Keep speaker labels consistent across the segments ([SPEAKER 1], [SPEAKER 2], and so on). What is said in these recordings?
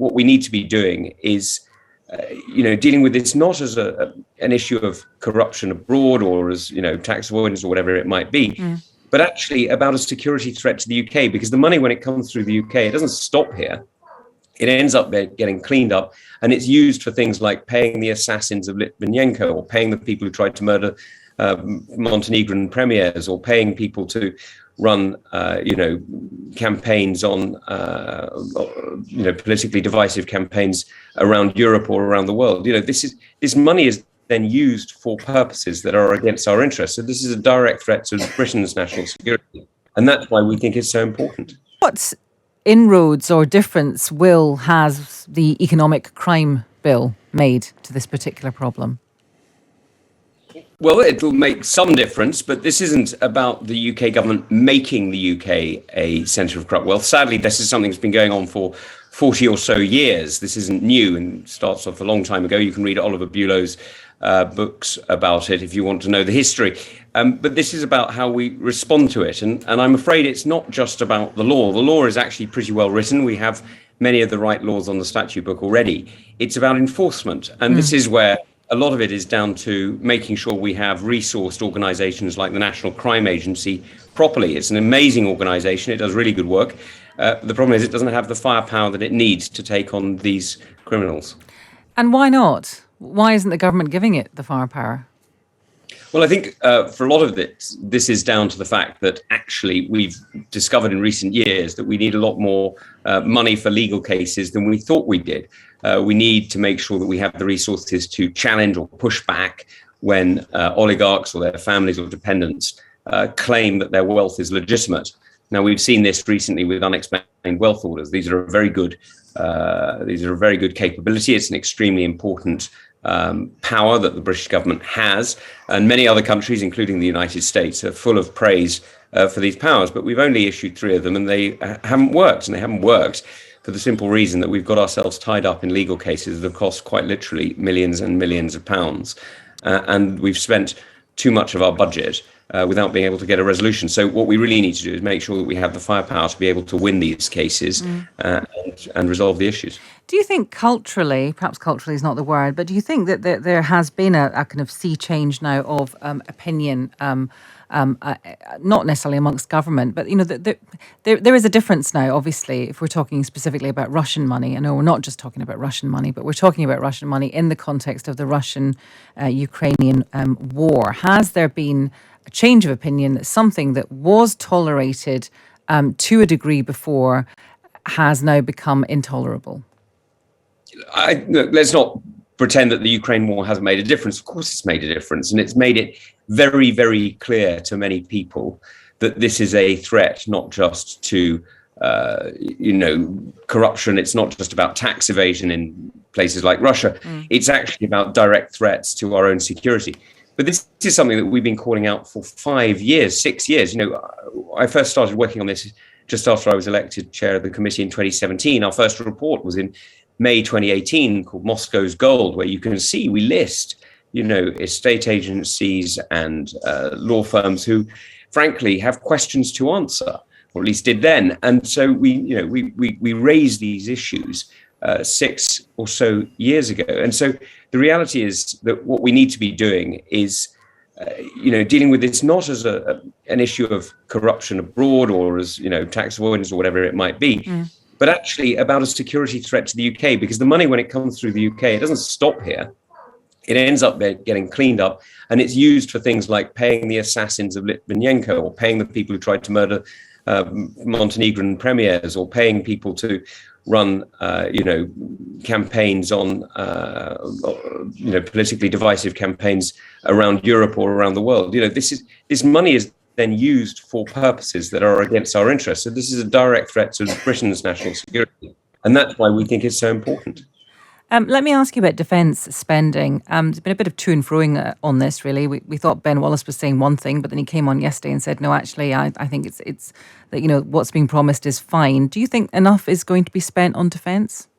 [SPEAKER 1] what we need to be doing is, dealing with this not as an issue of corruption abroad or as, tax avoidance or whatever it might be, but actually about a security threat to the UK, because the money, when it comes through the UK, it doesn't stop here. It ends up getting cleaned up, and it's used for things like paying the assassins of Litvinenko, or paying the people who tried to murder Montenegrin premiers, or paying people to run, campaigns on, politically divisive campaigns around Europe or around the world. This money is then used for purposes that are against our interests. So this is a direct threat to Britain's national security, and that's why we think it's so important.
[SPEAKER 2] What inroads or difference has the economic crime bill made to this particular problem?
[SPEAKER 1] Well, it'll make some difference, but this isn't about the UK government making the UK a centre of corrupt wealth. Sadly, this is something that's been going on for 40 or so years. This isn't new and starts off a long time ago. You can read Oliver Bullo's books about it if you want to know the history. But this is about how we respond to it. And I'm afraid it's not just about the law. The law is actually pretty well written. We have many of the right laws on the statute book already. It's about enforcement. And this is where a lot of it is down to making sure we have resourced organisations like the National Crime Agency properly. It's an amazing organisation. It does really good work. The problem is it doesn't have the firepower that it needs to take on these criminals.
[SPEAKER 2] And why not? Why isn't the government giving it the firepower?
[SPEAKER 1] Well, I think for a lot of this is down to the fact that actually we've discovered in recent years that we need a lot more money for legal cases than we thought we did. We need to make sure that we have the resources to challenge or push back when oligarchs or their families or dependents claim that their wealth is legitimate. Now, we've seen this recently with unexplained wealth orders. These are a very good capability. It's an extremely important power that the British government has, and many other countries, including the United States, are full of praise for these powers. But we've only issued 3 of them, and they haven't worked. And they haven't worked for the simple reason that we've got ourselves tied up in legal cases that have cost quite literally millions and millions of pounds, and we've spent too much of our budget without being able to get a resolution. So what we really need to do is make sure that we have the firepower to be able to win these cases and resolve the issues.
[SPEAKER 2] Do you think culturally, perhaps culturally is not the word, but do you think that there has been a kind of sea change now of opinion, not necessarily amongst government, but there is a difference now, obviously, if we're talking specifically about Russian money. I know we're not just talking about Russian money, but we're talking about Russian money in the context of the Russian-Ukrainian war. Has there been a change of opinion that something that was tolerated to a degree before has now become intolerable?
[SPEAKER 1] Let's not pretend that the Ukraine war hasn't made a difference. Of course it's made a difference, and it's made it very, very clear to many people that this is a threat not just to corruption. It's not just about tax evasion in places like Russia. It's actually about direct threats to our own security. But this is something that we've been calling out for 5 years, 6 years. I first started working on this just after I was elected chair of the committee in 2017. Our first report was in May 2018 called Moscow's Gold, where you can see we list, estate agencies and law firms who, frankly, have questions to answer, or at least did then. And so we raised these issues 6 or so years ago. And so the reality is that what we need to be doing is, dealing with this not as an issue of corruption abroad or as, tax avoidance or whatever it might be, but actually about a security threat to the UK, because the money, when it comes through the UK, it doesn't stop here. It ends up getting cleaned up, and it's used for things like paying the assassins of Litvinenko, or paying the people who tried to murder Montenegrin premiers, or paying people to run, campaigns on, politically divisive campaigns around Europe or around the world. This money is then used for purposes that are against our interests. So this is a direct threat to Britain's national security, and that's why we think it's so important.
[SPEAKER 2] Let me ask you about defence spending. There's been a bit of to and froing on this, really. We thought Ben Wallace was saying one thing, but then he came on yesterday and said, no, actually, I think it's that, what's being promised is fine. Do you think enough is going to be spent on defence?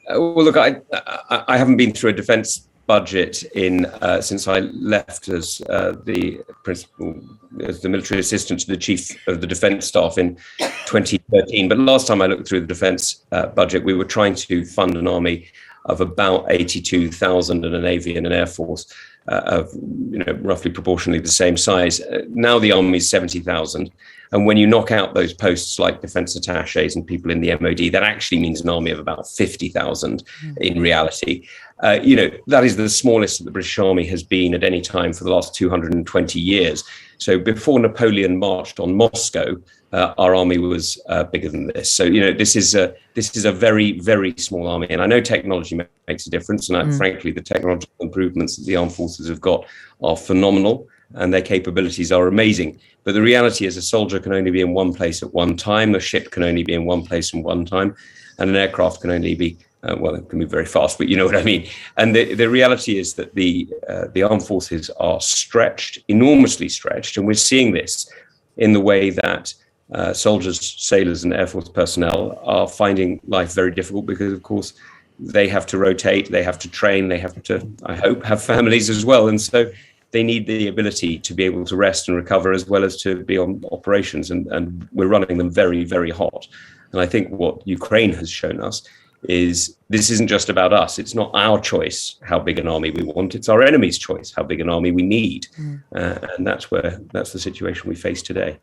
[SPEAKER 1] Well, look, I haven't been through a defence budget in since I left as the principal, as the military assistant to the chief of the defence staff in 2013. But last time I looked through the defence budget, we were trying to fund an army of about 82,000 and a navy and an air force of roughly proportionally the same size. Now the army is 70,000. And when you knock out those posts like defence attaches and people in the MOD, that actually means an army of about 50,000 in reality. That is the smallest that the British Army has been at any time for the last 220 years. So before Napoleon marched on Moscow, our army was bigger than this. So this is a very, very small army, and I know technology makes a difference. And frankly, the technological improvements that the armed forces have got are phenomenal, and their capabilities are amazing. But the reality is, a soldier can only be in one place at one time. A ship can only be in one place at one time, and an aircraft can only be it can be very fast, but you know what I mean. And the reality is that the armed forces are stretched, enormously stretched, and we're seeing this in the way that soldiers, sailors, and Air Force personnel are finding life very difficult because, of course, they have to rotate, they have to train, they have to, I hope, have families as well. And so they need the ability to be able to rest and recover as well as to be on operations. And we're running them very, very hot. And I think what Ukraine has shown us is this isn't just about us. It's not our choice how big an army we want. It's our enemy's choice how big an army we need. And that's the situation we face today.